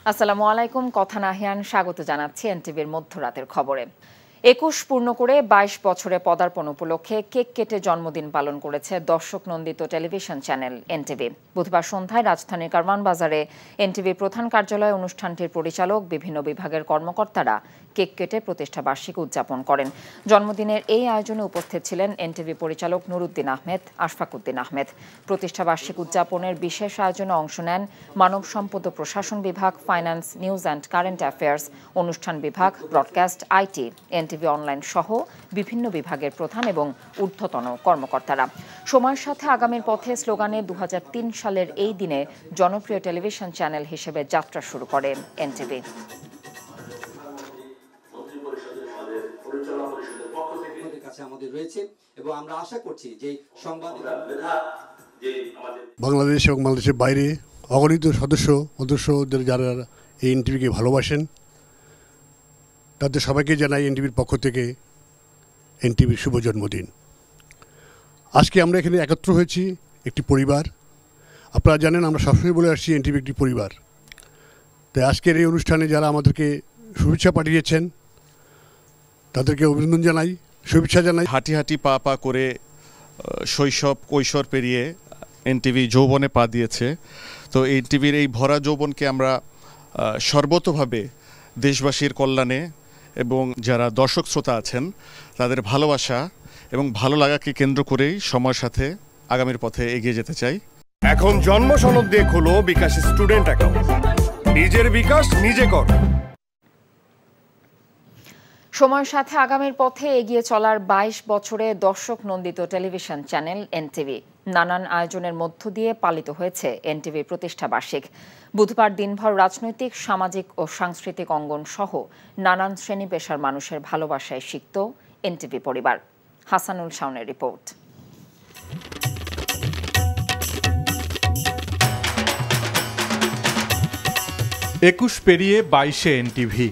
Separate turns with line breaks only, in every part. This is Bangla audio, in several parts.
আসসালামু আলাইকুম। কথা নাহিয়ান স্বাগত জানাচ্ছি এনটিভির মধ্যরাতের খবরে। ২১ পূর্ণ করে ২২ বছরে পদার্পণ উপলক্ষে কেক কেটে জন্মদিন পালন করেছে দর্শক নন্দিত টেলিভিশন চ্যানেল এনটিভি। বুধবার সন্ধ্যায় রাজধানীর কারওয়ান বাজারে এনটিভির প্রধান কার্যালয়ে অনুষ্ঠানটির পরিচালক, বিভিন্ন বিভাগের কর্মকর্তারা কেক কেটে প্রতিষ্ঠা বার্ষিকী উদযাপন করেন। জন্মদিনের এই আয়োজনে উপস্থিত ছিলেন এনটিভি পরিচালক নুরুদ্দিন আহমেদ, আশফাক উদ্দিন আহমেদ। প্রতিষ্ঠা বার্ষিকী উদযাপনের বিশেষ আয়োজনে অংশ নেন মানব সম্পদ ও প্রশাসন বিভাগ, finance, news and current affairs, অনুষ্ঠান বিভাগ, ব্রডকাস্ট, আইটি, এনটিভি অনলাইন সহ বিভিন্ন বিভাগের প্রধান এবং ঊর্ধ্বতন কর্মকর্তারা। সময়ের সাথে আগামীর পথে স্লোগানে ২০০৩ সালের এই দিনে জনপ্রিয় টেলিভিশন চ্যানেল হিসেবে যাত্রা শুরু করে এনটিভি।
বাংলাদেশ এবং বাংলাদেশের বাইরে অগণিত সদস্যদের যারা এই এনটিভিকে ভালোবাসেন, তাদের সবাইকে জানাই এনটিভির পক্ষ থেকে এনটিভির শুভ জন্মদিন। আজকে আমরা এখানে একত্র হয়েছি একটি পরিবার। আপনারা জানেন আমরা সবসময় বলে আসছি এনটিভি একটি পরিবার। তাই আজকের এই অনুষ্ঠানে যারা আমাদেরকে শুভেচ্ছা পাঠিয়েছেন তাদেরকে অভিনন্দন জানাই, শুভেচ্ছা জানাই।
হাঁটি হাঁটি পা পা করে শৈশব কৈশোর পেরিয়ে এনটিভি যৌবনে পা দিয়েছে। তো এনটিভির এই ভরা যৌবনকে আমরা সর্বতোভাবে দেশবাসীর কল্যাণে এবং যারা দর্শক শ্রোতা আছেন তাদের ভালোবাসা এবং ভালো লাগাকে কেন্দ্র করেই সময়ের সাথে আগামীর পথে এগিয়ে যেতে চাই।
এখন জন্ম সনদ দিয়ে খোলো বিকাশ স্টুডেন্ট অ্যাকাউন্ট। নিজের বিকাশ নিজে কর।
সময়ের সাথে আগামীর পথে এগিয়ে চলার ২২ বছরে দর্শক নন্দিত টেলিভিশন চ্যানেল এনটিভি। নানান আয়োজনের মধ্য দিয়ে পালিত হয়েছে এনটিভির প্রতিষ্ঠা বার্ষিক। বুধবার দিনভর রাজনৈতিক, সামাজিক ও সাংস্কৃতিক অঙ্গন সহ নানান শ্রেণী পেশার মানুষের ভালোবাসায় সিক্ত এনটিভি পরিবার। হাসানুল শাওনের রিপোর্ট।
একুশ পেরিয়ে ২২-এ এনটিভি।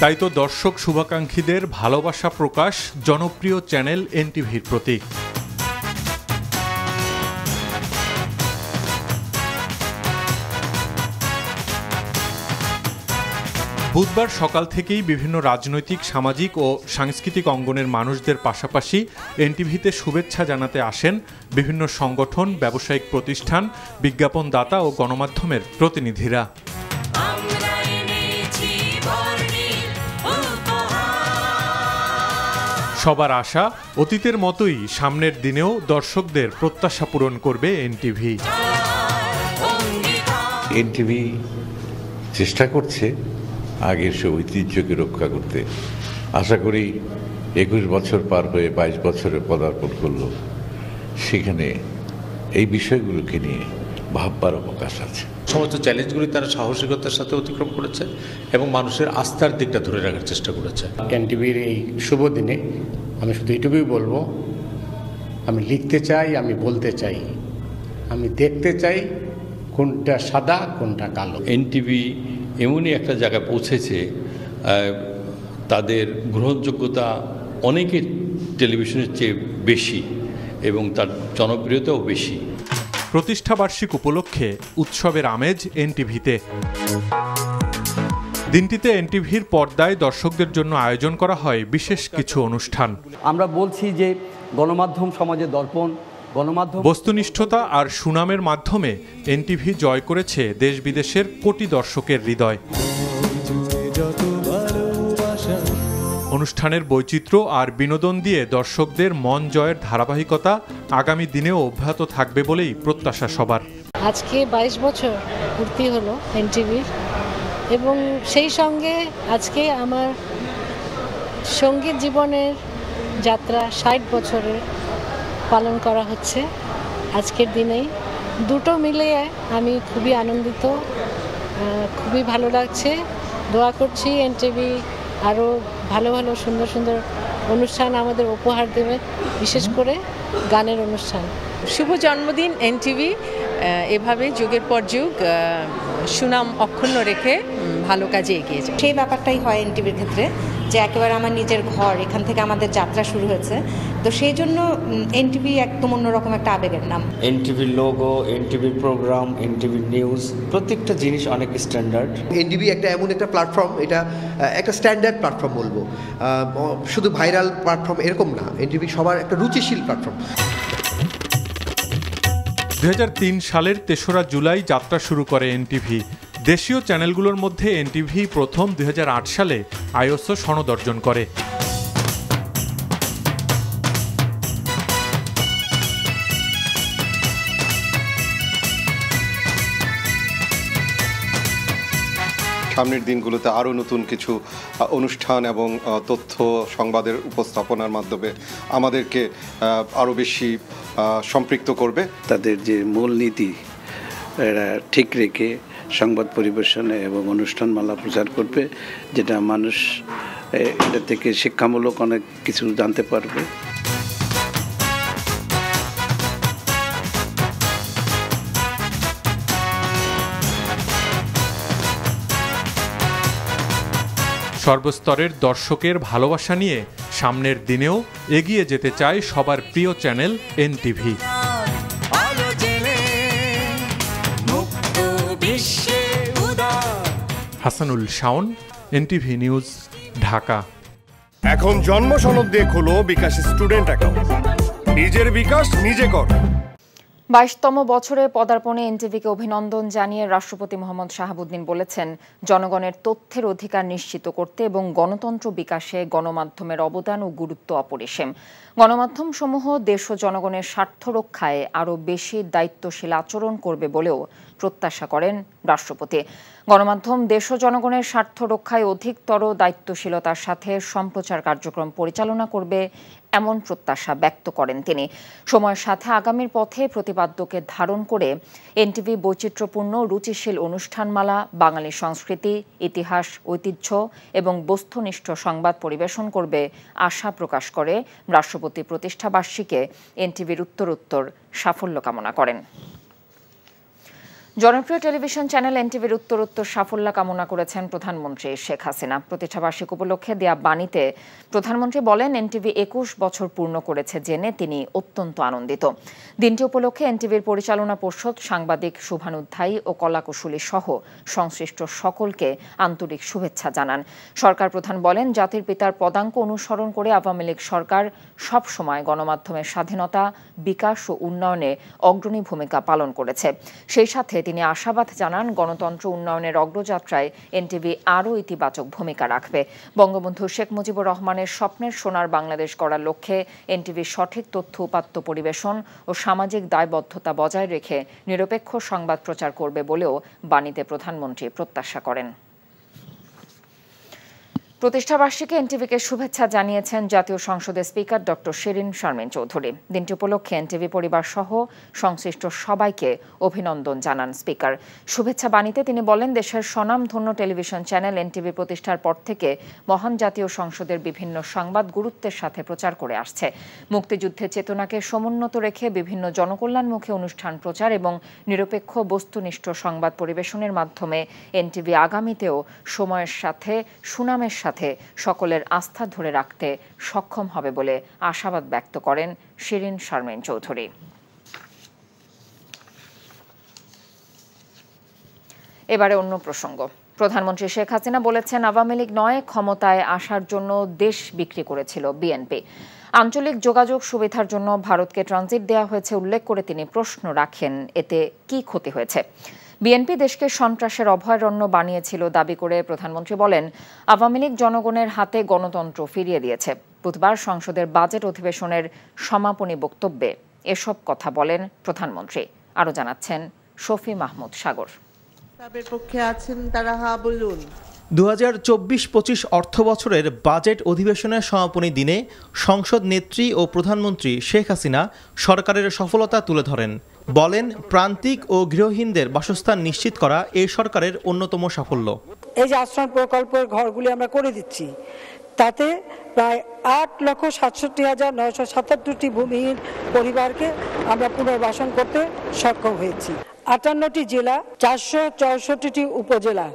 তাই তো দর্শক শুভাকাঙ্ক্ষীদের ভালোবাসা প্রকাশ জনপ্রিয় চ্যানেল এনটিভির প্রতি। বুধবার সকাল থেকেই বিভিন্ন রাজনৈতিক, সামাজিক ও সাংস্কৃতিক অঙ্গনের মানুষদের পাশাপাশি এনটিভিতে শুভেচ্ছা জানাতে আসেন বিভিন্ন সংগঠন, ব্যবসায়িক প্রতিষ্ঠান, বিজ্ঞাপনদাতা ও গণমাধ্যমের প্রতিনিধিরা। সবার আশা, অতীতের মতোই সামনের দিনেও দর্শকদের প্রত্যাশা পূরণ করবে এনটিভি।
এনটিভি চেষ্টা করছে আগের সে ঐতিহ্যকে রক্ষা করতে। আশা করি ২১ বছর পার হয়ে ২২ বছরে পদার্পণ করল, সেখানে এই বিষয়গুলোকে নিয়ে ভাববার অবকাশ আছে।
সমস্ত চ্যালেঞ্জগুলি তারা সাহসিকতার সাথে অতিক্রম করেছে এবং মানুষের আস্থার দিকটা ধরে রাখার চেষ্টা করেছে।
এনটিভির এই শুভ দিনে আমি শুধু এইটুকুই বলবো, আমি লিখতে চাই, আমি বলতে চাই, আমি দেখতে চাই কোনটা সাদা কোনটা কালো।
এনটিভি এমনই একটা জায়গায় পৌঁছেছে, তাদের গ্রহণযোগ্যতা অনেকের টেলিভিশনের চেয়ে বেশি এবং তার জনপ্রিয়তাও বেশি।
প্রতিষ্ঠা বার্ষিক উপলক্ষে উৎসবের আমেজ এনটিভিতে। দিনটিতে এনটিভির পর্দায় দর্শকদের জন্য আয়োজন করা হয় বিশেষ কিছু অনুষ্ঠান।
আমরা বলছি যে গণমাধ্যম সমাজের দর্পণ, গণমাধ্যম
বস্তুনিষ্ঠতা আর সুনামের মাধ্যমে এনটিভি জয় করেছে দেশ বিদেশের কোটি দর্শকের হৃদয়। অনুষ্ঠানের বৈচিত্র্য আর বিনোদন দিয়ে দর্শকদের মন জয়ের ধারাবাহিকতা আগামী দিনেও অব্যাহত থাকবে বলেই প্রত্যাশা সবার।
আজকে ২২ বছর পূর্তি হলো এনটিভির, এবং সেই সঙ্গে আজকে আমার সঙ্গীত জীবনের যাত্রা ৬০ বছরের পালন করা হচ্ছে আজকের দিনেই। দুটো মিলিয়ে আমি খুবই আনন্দিত, খুবই ভালো লাগছে। দোয়া করছি এনটিভি আরও ভালো ভালো সুন্দর সুন্দর অনুষ্ঠান আমাদের উপহার দেবে, বিশেষ করে গানের অনুষ্ঠান।
শুভ জন্মদিন এনটিভি। এভাবে যুগের পর যুগ সুনাম অক্ষুণ্ণ রেখে ভালো কাজে এগিয়ে যায়।
সেই ব্যাপারটাই হয় এনটিভির ক্ষেত্রে, যে একেবারে আমার নিজের ঘর, এখান থেকে আমাদের যাত্রা শুরু হয়েছে। তো সেই জন্য এনটিভি একদম অন্যরকম একটা আবেগের নাম।
এনটিভির লোগো, এনটিভির প্রোগ্রাম, এনটিভির নিউজ, প্রত্যেকটা জিনিস অনেক স্ট্যান্ডার্ড।
এনটিভি একটা এমন একটা প্ল্যাটফর্ম, এটা একটা স্ট্যান্ডার্ড প্ল্যাটফর্ম বলবো, শুধু ভাইরাল প্ল্যাটফর্ম এরকম না, এনটিভি সবার একটা রুচিশীল প্ল্যাটফর্ম।
2003 সালের 3রা জুলাই যাত্রা শুরু করে এনটিভি। দেশীয় চ্যানেলগুলোর মধ্যে এনটিভি প্রথম 2008 সালে আইএসও সনদ অর্জন করে।
সামনের দিনগুলোতে আরও নতুন কিছু অনুষ্ঠান এবং তথ্য সংবাদের উপস্থাপনার মাধ্যমে আমাদেরকে আরও বেশি সম্পৃক্ত করবে।
তাদের যে মূলনীতি এরা ঠিক রেখে সংবাদ পরিবেশনে এবং অনুষ্ঠানমালা প্রচার করবে, যেটা মানুষ এটা থেকে শিক্ষামূলক অনেক কিছু জানতে পারবে।
সর্বস্তরের দর্শকের ভালোবাসা নিয়ে সামনের দিনেও এগিয়ে যেতে চায় সবার প্রিয় channel NTV. Hasanul Shaon, NTV news, Dhaka.
এখন জন্ম সনদ দিয়ে খোলো বিকাশ স্টুডেন্ট অ্যাকাউন্ট। নিজের বিকাশ নিজে কর।
22তম বছরে পদার্পণে এনটিভিকে অভিনন্দন জানিয়ে রাষ্ট্রপতি মোহাম্মদ শাহাবুদ্দিন বলেছেন, জনগণের তথ্যের অধিকার নিশ্চিত করতে এবং গণতন্ত্র বিকাশে গণমাধ্যমের অবদান ও গুরুত্ব অপরিসীম। গণমাধ্যম সমূহ দেশ ও জনগণের স্বার্থ রক্ষায় আরও বেশি দায়িত্বশীল আচরণ করবে বলেও প্রত্যাশা করেন রাষ্ট্রপতি। গণমাধ্যম দেশ ও জনগণের স্বার্থ রক্ষায় অধিকতর দায়িত্বশীলতার সাথে সম্প্রচার কার্যক্রম পরিচালনা করবে এমন প্রত্যাশা ব্যক্ত করেন তিনি। সময়ের সাথে আগামীর পথে প্রতিপাদ্যকে ধারণ করে এনটিভি বৈচিত্র্যপূর্ণ রুচিশীল অনুষ্ঠানমালা, বাঙালি সংস্কৃতি, ইতিহাস, ঐতিহ্য এবং বস্তুনিষ্ঠ সংবাদ পরিবেশন করবে আশা প্রকাশ করে রাষ্ট্রপতি প্রতিষ্ঠাবার্ষিকীতে এনটিভির উত্তরোত্তর সাফল্য কামনা করেন। জনপ্রিয় টেলিভিশন চ্যানেল এনটিভির উত্তরোত্তর সাফল্য কামনা করেছেন প্রধানমন্ত্রী শেখ হাসিনা। প্রতিষ্ঠাবার্ষিকী উপলক্ষে দেয়া বাণীতে প্রধানমন্ত্রী বলেন, এনটিভি 21 বছর পূর্ণ করেছে জেনে তিনি অত্যন্ত আনন্দিত। দিনটি উপলক্ষে এনটিভির পরিচালনা পর্ষদ, সাংবাদিক, শুভানুধ্যায়ী ও কলাকুশলী সহ সংশ্লিষ্ট সকলকে আন্তরিক শুভেচ্ছা জানান। সরকার প্রধান বলেন, জাতির পিতার পদাঙ্ক অনুসরণ করে আওয়ামী লীগ সরকার সবসময় গণমাধ্যমের স্বাধীনতা, বিকাশ ও উন্নয়নে অগ্রণী ভূমিকা পালন করেছে। সেই সাথে তিনি আশাবাদ জানান, গণতন্ত্র উন্নয়নের অগ্রযাত্রায় এনটিভি আরও ইতিবাচক ভূমিকা রাখবে। বঙ্গবন্ধু শেখ মুজিবুর রহমানের স্বপ্নের সোনার বাংলাদেশ গড়ার লক্ষ্যে এনটিভির সঠিক তথ্য উপাত্ত পরিবেশন ও সামাজিক দায়বদ্ধতা বজায় রেখে নিরপেক্ষ সংবাদ প্রচার করবে বলেও বাণীতে প্রধানমন্ত্রী প্রত্যাশা করেন। প্রতিষ্ঠাবার্ষিকী এনটিভিকে শুভেচ্ছা জানিয়েছেন জাতীয় সংসদের স্পিকার ডক্টর শিরিন শারমিন চৌধুরী। দিনটি উপলক্ষে এনটিভি পরিবার সহ সংশ্লিষ্ট সবাইকে অভিনন্দন জানান স্পিকার। শুভেচ্ছা বাণীতে তিনি বলেন, দেশের স্বনামধন্য টেলিভিশন চ্যানেল এনটিভি প্রতিষ্ঠার পর থেকে মহান জাতীয় সংসদের বিভিন্ন সংবাদ গুরুত্বের সাথে প্রচার করে আসছে। মুক্তিযুদ্ধের চেতনাকে সমুন্নত রেখে বিভিন্ন জনকল্যাণমুখী অনুষ্ঠান প্রচার এবং নিরপেক্ষ বস্তুনিষ্ঠ সংবাদ পরিবেশনের মাধ্যমে এনটিভি আগামীতেও সময়ের সাথে সুনামের সাথে সকলের আস্থা ধরে রাখতে সক্ষম হবে বলে আশাবাদ ব্যক্ত করেন শিরিন শারমিন চৌধুরী। এবারে অন্য প্রসঙ্গ। প্রধানমন্ত্রী শেখ হাসিনা বলেছেন, আওয়ামী লীগ নয়, ক্ষমতায় আসার জন্য দেশ বিক্রি করেছিল বিএনপি। আঞ্চলিক যোগাযোগ সুবিধার জন্য ভারতকে ট্রানজিট দেওয়া হয়েছে উল্লেখ করে তিনি প্রশ্ন রাখেন, এতে কি ক্ষতি হয়েছে? বিএনপি দেশকে সন্ত্রাসের অভয়ারণ্য বানিয়েছিল দাবি করে প্রধানমন্ত্রী বলেন, আওয়ামী লীগ জনগণের হাতে গণতন্ত্র ফিরিয়ে দিয়েছে। বুধবার সংসদের বাজেট অধিবেশনের সমাপনী বক্তব্যে এসব কথা বলেন প্রধানমন্ত্রী। আরও জানাচ্ছেন শফি মাহমুদ সাগর।
2024-25 অর্থবছরের বাজেট অধিবেশনের সমাপনী দিনে সংসদ নেত্রী ও প্রধানমন্ত্রী শেখ হাসিনা সরকারের সফলতা তুলে ধরেন। বলেন, প্রান্তিক ও গৃহহীনদের বাসস্থান নিশ্চিত করা এই সরকারের অন্যতম সাফল্য।
এই যে আশ্রম প্রকল্পের ঘরগুলি আমরা করে দিচ্ছি, তাতে প্রায় 8,67,977টি ভূমিহীন পরিবারকে আমরা পুনর্বাসন করতে সক্ষম হয়েছি। 58টি জেলা, 464টি উপজেলা,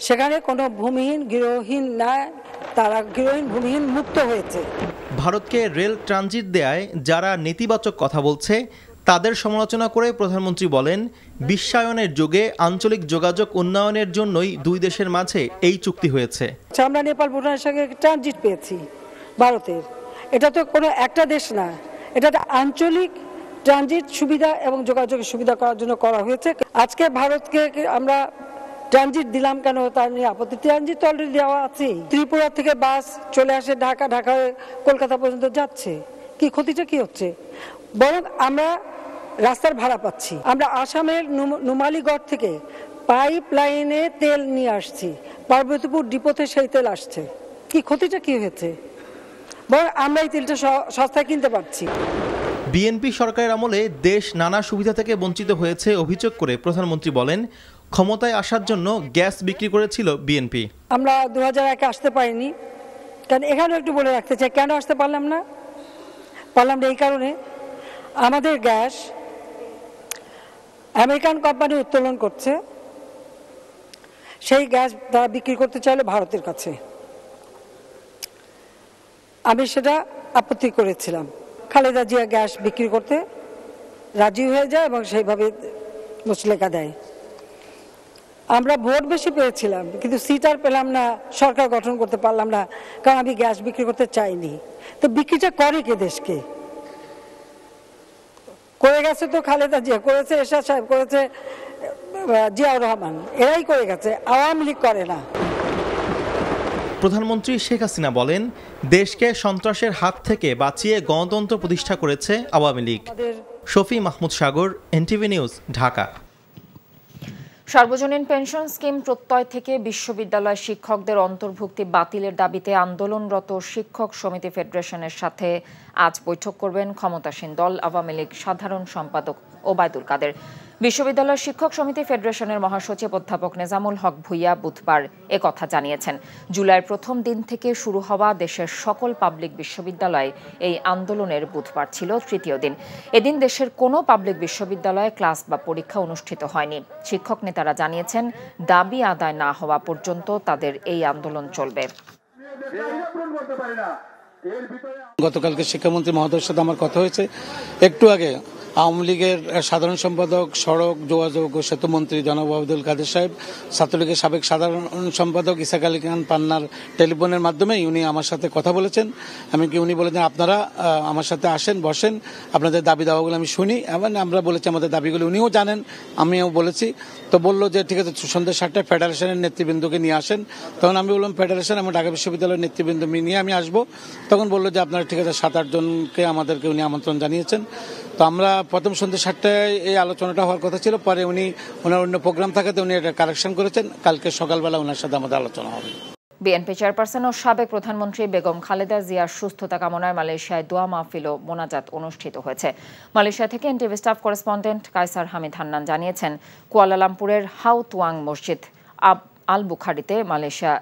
সেখানে কোনো ভূমিহীন গৃহহীন না, তারা গৃহহীন ভূমিহীন মুক্ত হয়েছে।
ভারতকে রেল ট্রানজিট দেয়ায় যারা নেতিবাচক কথা বলছে তাদের সমালোচনা করে প্রধানমন্ত্রী বলেন, বিশ্বায়নের যুগে আঞ্চলিক যোগাযোগ উন্নয়নের জন্যই দুই দেশের মাঝে এই চুক্তি হয়েছে।
আমরা নেপাল ভুটানের সঙ্গে ট্রানজিট পেয়েছি ভারতের, এটা তো কোনো একটা দেশ না, এটা একটা আঞ্চলিক ট্রানজিট সুবিধা এবং যোগাযোগের সুবিধা করার জন্য করা হয়েছে। আজকে ভারতকে আমরা ট্রানজিট দিলাম কেন তার নিয়ে আপত্তি, ট্রানজিট তো অলরেডি দেওয়া আছে। ত্রিপুরা থেকে বাস চলে আসে ঢাকা, ঢাকা হয়ে কলকাতা পর্যন্ত যাচ্ছে, কি ক্ষতিটা কি হচ্ছে? বরং আমরা রাস্তার ভাড়া পাচ্ছি। আমরা আসামের নুমালীগড় থেকে পাইপ লাইনে তেল নিয়ে আসছি, পার্বতীপুর ডিপোতে সেই তেল আসছে, কি ক্ষতিটা কি হয়েছে? বরং আমরা এই তেলটা সস্তায় কিনতে পারছি।
বিএনপি সরকারের আমলে দেশ নানা সুবিধা থেকে বঞ্চিত হয়েছে অভিযোগ করে প্রধানমন্ত্রী বলেন, ক্ষমতায় আসার জন্য গ্যাস বিক্রি করেছিল বিএনপি।
আমরা 2001-এ আসতে পারিনি, কারণ এখানেও একটু বলে রাখতে চাই কেন আসতে পারলাম না এই কারণে, আমাদের গ্যাস আমেরিকান কোম্পানি উত্তোলন করছে, সেই গ্যাস তারা বিক্রি করতে চাইলো ভারতের কাছে। আমি সেটা আপত্তি করেছিলাম। খালেদা জিয়া গ্যাস বিক্রি করতে রাজি হয়ে যায় এবং সেইভাবে মুচলেকা দেয়। আমরা ভোট বেশি পেয়েছিলাম কিন্তু সিট আর পেলাম না, সরকার গঠন করতে পারলাম না, কারণ আমি গ্যাস বিক্রি করতে চাইনি। তো বিক্রিটা করে কে? দেশকে করে গেছে তো খালেদা জিয়া, করেছে এরশাদ সাহেব, করেছে জিয়াউর রহমান, এরাই করে গেছে, আওয়ামী লীগ করে না।
প্রধানমন্ত্রী শেখ হাসিনা বলেন, দেশকে সন্ত্রাসের হাত থেকে বাঁচিয়ে গণতন্ত্র প্রতিষ্ঠা করেছে আওয়ামী লীগ। শফি মাহমুদ সাগর, এনটিভি নিউজ, ঢাকা।
সার্বজনীন পেনশন স্কিম প্রত্যয় থেকে বিশ্ববিদ্যালয় শিক্ষকদের অন্তর্ভুক্তি বাতিলের দাবিতে আন্দোলনরত শিক্ষক সমিতি ফেডারেশনের সাথে আজ বৈঠক করবেন ক্ষমতাসীন দল আওয়ামী লীগ সাধারণ সম্পাদক ওবায়দুল কাদের। বিশ্ববিদ্যালয় শিক্ষক সমিতি ফেডারেশনের মহাসচিব অধ্যাপক নেজামুল হক ভূঁইয়া বুধবার একথা জানিয়েছেন। জুলাইয়ের প্রথম দিন থেকে শুরু হওয়া দেশের সকল পাবলিক বিশ্ববিদ্যালয়ে এই আন্দোলনের বুধবার ছিল তৃতীয় দিন। এদিন দেশের কোনো পাবলিক বিশ্ববিদ্যালয়ে ক্লাস বা পরীক্ষা অনুষ্ঠিত হয়নি। শিক্ষক নেতারা জানিয়েছেন, দাবি আদায় না হওয়া পর্যন্ত তাদের এই আন্দোলন চলবে।
গতকালকে শিক্ষামন্ত্রী মহোদয়ের সাথে আমার কথা হয়েছে। একটু আগে আওয়ামী লীগের সাধারণ সম্পাদক, সড়ক যোগাযোগ ও সেতু মন্ত্রী জনাব ওবায়দুল কাদের সাহেব, ছাত্রলীগের সাবেক সাধারণ সম্পাদক ইসাক আলী খান পান্নার টেলিফোনের মাধ্যমে উনি আমার সাথে কথা বলেছেন। উনি বলেছেন, আপনারা আমার সাথে আসেন, বসেন, আপনাদের দাবি দাওয়াগুলো আমি শুনি। এবং আমরা বলেছি আমাদের দাবিগুলো, উনিও জানেন, আমিও বলেছি। তো বললো যে ঠিক আছে, সন্ধ্যা 7টায় ফেডারেশনের নেতৃবৃন্দকে নিয়ে আসেন। তখন আমি বললাম, ফেডারেশন এবং ঢাকা বিশ্ববিদ্যালয়ের নেতৃবৃন্দ নিয়ে আমি আসবো। তখন বললো যে আপনারা ঠিক আছে, 7-8 জনকে আমাদেরকে উনি আমন্ত্রণ জানিয়েছেন। তো আমরা প্রথম সন্ধ্যা 7টায় এই আলোচনাটা হওয়ার কথা ছিল, পরে উনি ওনার অন্য প্রোগ্রাম থাকাতে উনি এটা কারেকশন করেছেন। কালকে সকালবেলা ওনার সাথে আমাদের আলোচনা হবে।
বিএনপি চেয়ারপারসন ও সাবেক প্রধানমন্ত্রী বেগম খালেদা জিয়ার সুস্থতা কামনায় মালয়েশিয়ায় দোয়া মাহফিল ও মোনাজাত অনুষ্ঠিত হয়েছে। মালয়েশিয়া থেকে NTV staff correspondent Kaysar Hamid Hannan জানিয়েছেন, কুয়ালালামপুরের হাউতুয়াং মসজিদ আল বুখারিতে মালয়েশিয়া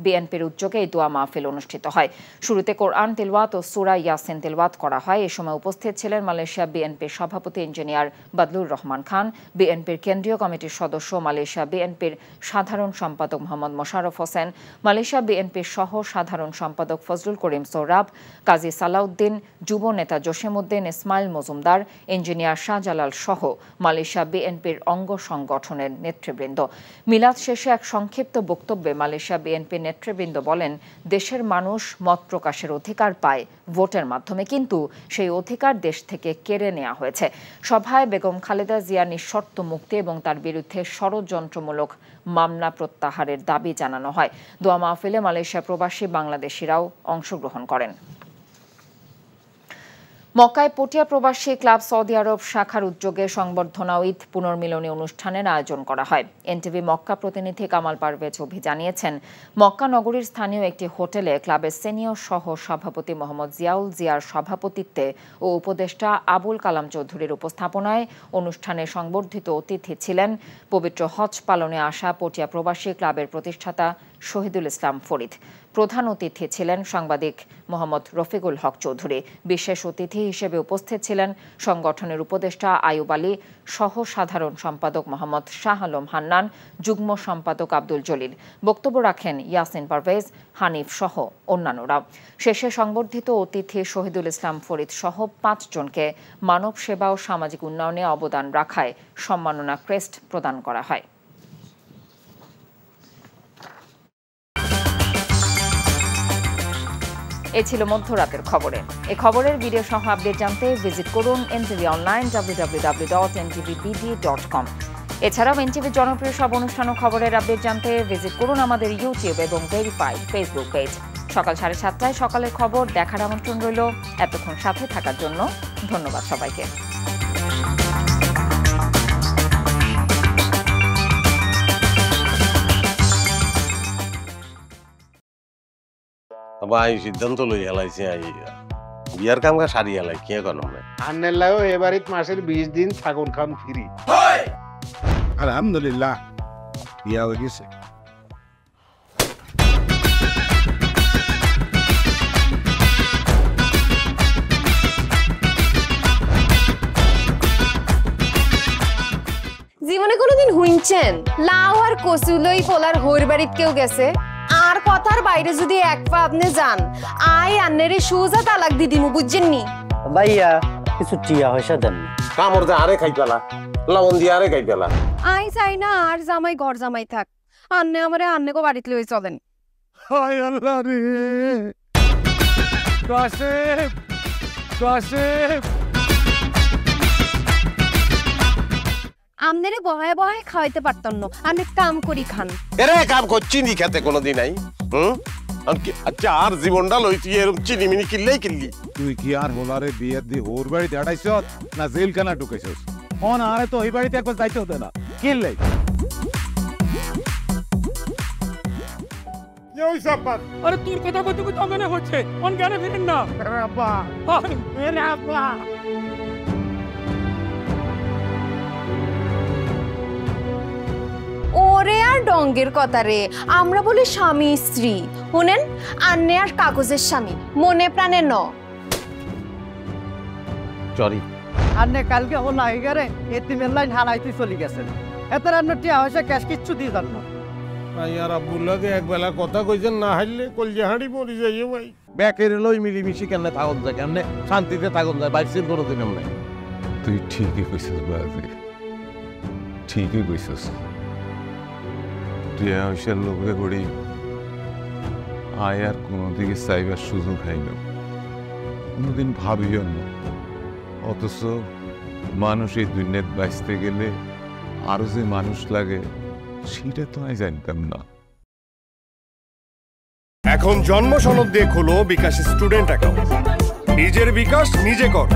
বিএনপির উদ্যোগে এই দোয়া মাহফিল অনুষ্ঠিত হয়। শুরুতে কোরআন তিলওয়াত ও সূরা ইয়াসিন তিলওয়াত করা হয়। এ সময় উপস্থিত ছিলেন মালয়েশিয়া বিএনপির সভাপতি ইঞ্জিনিয়ার বদলুর রহমান খান, বিএনপির কেন্দ্রীয় কমিটির সদস্য মালয়েশিয়া বিএনপির সাধারণ সম্পাদক মোহাম্মদ মোশাররফ হোসেন, মালয়েশিয়া বিএনপির সহ সাধারণ সম্পাদক ফজলুল করিম সোহরাব, কাজী সালাউদ্দিন, যুব নেতা জসিমউদ্দিন ইসমাইল মজুমদার, ইঞ্জিনিয়ার শাহজালাল সহ মালয়েশিয়া বিএনপির অঙ্গ সংগঠনের নেতৃবৃন্দ। মিলাদ শেষে এক সংক্ষিপ্ত বক্তব্যে মালয়েশিয়া বিএনপির নেতৃবৃন্দ বলেন, দেশের মানুষ মত প্রকাশের অধিকার পায় ভোটের মাধ্যমে, কিন্তু সেই অধিকার দেশ থেকে কেড়ে নেওয়া হয়েছে। সভায় বেগম খালেদা জিয়া নিঃশর্ত মুক্তি এবং তার বিরুদ্ধে ষড়যন্ত্রমূলক মামলা প্রত্যাহারের দাবি জানানো হয়। দোয়া মাহফিলে মালয়েশিয়া প্রবাসী বাংলাদেশিরাও অংশগ্রহণ করেন। মক্কায় পটিয়া প্রবাসী ক্লাব সৌদি আরব শাখার উদ্যোগে সংবর্ধনা ও ঈদ পুনর্মিলনী অনুষ্ঠানের আয়োজন করা হয়। এনটিভি মক্কা প্রতিনিধি কামাল পারভেজ অভি জানিয়েছেন, মক্কা নগরীর স্থানীয় একটি হোটেলে ক্লাবের সিনিয়র সহ সভাপতি মোহাম্মদ জিয়াউল জিয়ার সভাপতিত্বে ও উপদেষ্টা আবুল কালাম চৌধুরীর উপস্থাপনায় অনুষ্ঠানে সংবর্ধিত অতিথি ছিলেন পবিত্র হজ পালনে আসা পটিয়া প্রবাসী ক্লাবের প্রতিষ্ঠাতা শহীদুল ইসলাম ফরিদ। প্রধান অতিথি ছিলেন সাংবাদিক মোহাম্মদ রফিকুল হক চৌধুরী। বিশেষ অতিথি হিসেবে উপস্থিত ছিলেন সংগঠনের উপদেষ্টা আয়ুব আলী, সহ সাধারণ সম্পাদক মোহাম্মদ শাহ আলম হান্নান, যুগ্ম সম্পাদক আব্দুল জলিল। বক্তব্য রাখেন ইয়াসিন পারভেজ, হানিফ সহ অন্যান্যরা। শেষে সংবর্ধিত অতিথি শহীদুল ইসলাম ফরিদ সহ 5 জনকে মানব সেবা ও সামাজিক উন্নয়নে অবদান রাখায় সম্মাননা ক্রেস্ট প্রদান করা হয়। এ ছিল মধ্যরাতের খবরে। এই খবরের ভিডিও সহ আপডেট জানতে ভিজিট করুন এনটিভি অনলাইন www.ntvbd.com। এছাড়াও এনটিভির জনপ্রিয় সব অনুষ্ঠান ও খবরের আপডেট জানতে ভিজিট করুন আমাদের ইউটিউব এবং ভেরিফাইড ফেসবুক পেজ। সকাল 7:30টায় সকালের খবর দেখার আমন্ত্রণ রইল। এতক্ষণ সাথে থাকার জন্য ধন্যবাদ সবাইকে।
ভাই সিদ্ধান্ত লই হেলাইছে বিয়ার কাম সারি হেলাই কি এখন
আন্নের লাগো এবারে মাসের 20 দিন ছাগল খাম ফ্রি। আলহামদুলিল্লাহ বিয়া হয়ে গেছে।
জীবনে কোনোদিন হুইনছেন লাউ আর কচু লই পোলার হইর বাড়িত কেউ গেছে? আর কথার বাইরে যদি এক পা আপনি যান আই আন্নেরে সুজা তালাক দি দিমু, বুঝছেন নি?
ভাইয়া কিছু টিয়া পয়সা দেন।
কামড় দে আরে খাই পেলা, লবণ দিয়ে আরে খাই পেলা।
আই চাই না আর জামাই ঘর জামাই থাক, আন্নে আমারে আন্নেকো বাড়িতে লই চলেন।
হায় আল্লাহ রে, কাসেম কাসেম
আমনেরে বহায় বহায় খাওয়াইতে পারতাম না, আন্নে কাম করি খান।
এরে কাম করছি নি খেতে কোনোদিন নাই। আচ্ছা আর জীবনটা লই তুই এরকম চিনিমিনি কিল্লেই কিল্লি।
তুই কি আর হোলারে বিয়ের দি ওর বাড়িতে আড়াইছ না জেল কানা ঢুকেছিস? অন আরে তো ওই বাড়িতে একবার যাইতে হতো না কিল্লাই।
আরে তোর কথা কইতে কইতে অজ্ঞান হচ্ছে, অন জ্ঞানে ফিরেন না। আব্বা আরে আব্বা
ওরে আর ডঙ্গের কথা রে, আমরা বলি স্বামী স্ত্রী, শুনেন আন্নে আর কাগজের স্বামী, মনে প্রাণে ন।
সরি
আন্নে কালকে ও নাই গরে এতিমের লাইন হারাইতে চলে গেছেন, এত রান্না টিয়া হয়েছে ক্যাশ কিচ্ছু দিয়ে যান না।
ভাই আর আব্বুল্লাহকে এক বেলা কথা কইছেন না হাইলে কলজে হাঁড়ি মরি যাইও ভাই। ব্যাকের লই মিলিমিশি কেমনে থাকুন যায়, কেমনে শান্তিতে থাকুন যায়, বাইসের কোনোদিন এমনি।
তুই ঠিকই কইছিস বাজে, ঠিকই কইছিস। টিয়া পয়সার লোভে করি আয় আর কোনোদিকে চাইবার সুযোগ হয় না, কোনোদিন ভাবিও না। অথচ মানুষ এই দুনিয়াতে বাঁচতে গেলে আরো যে মানুষ লাগে সেটা তো আমি জানতাম না।
এখন জন্ম সনদ দিয়ে খোলো বিকাশ স্টুডেন্ট অ্যাকাউন্ট। নিজের বিকাশ নিজে কর।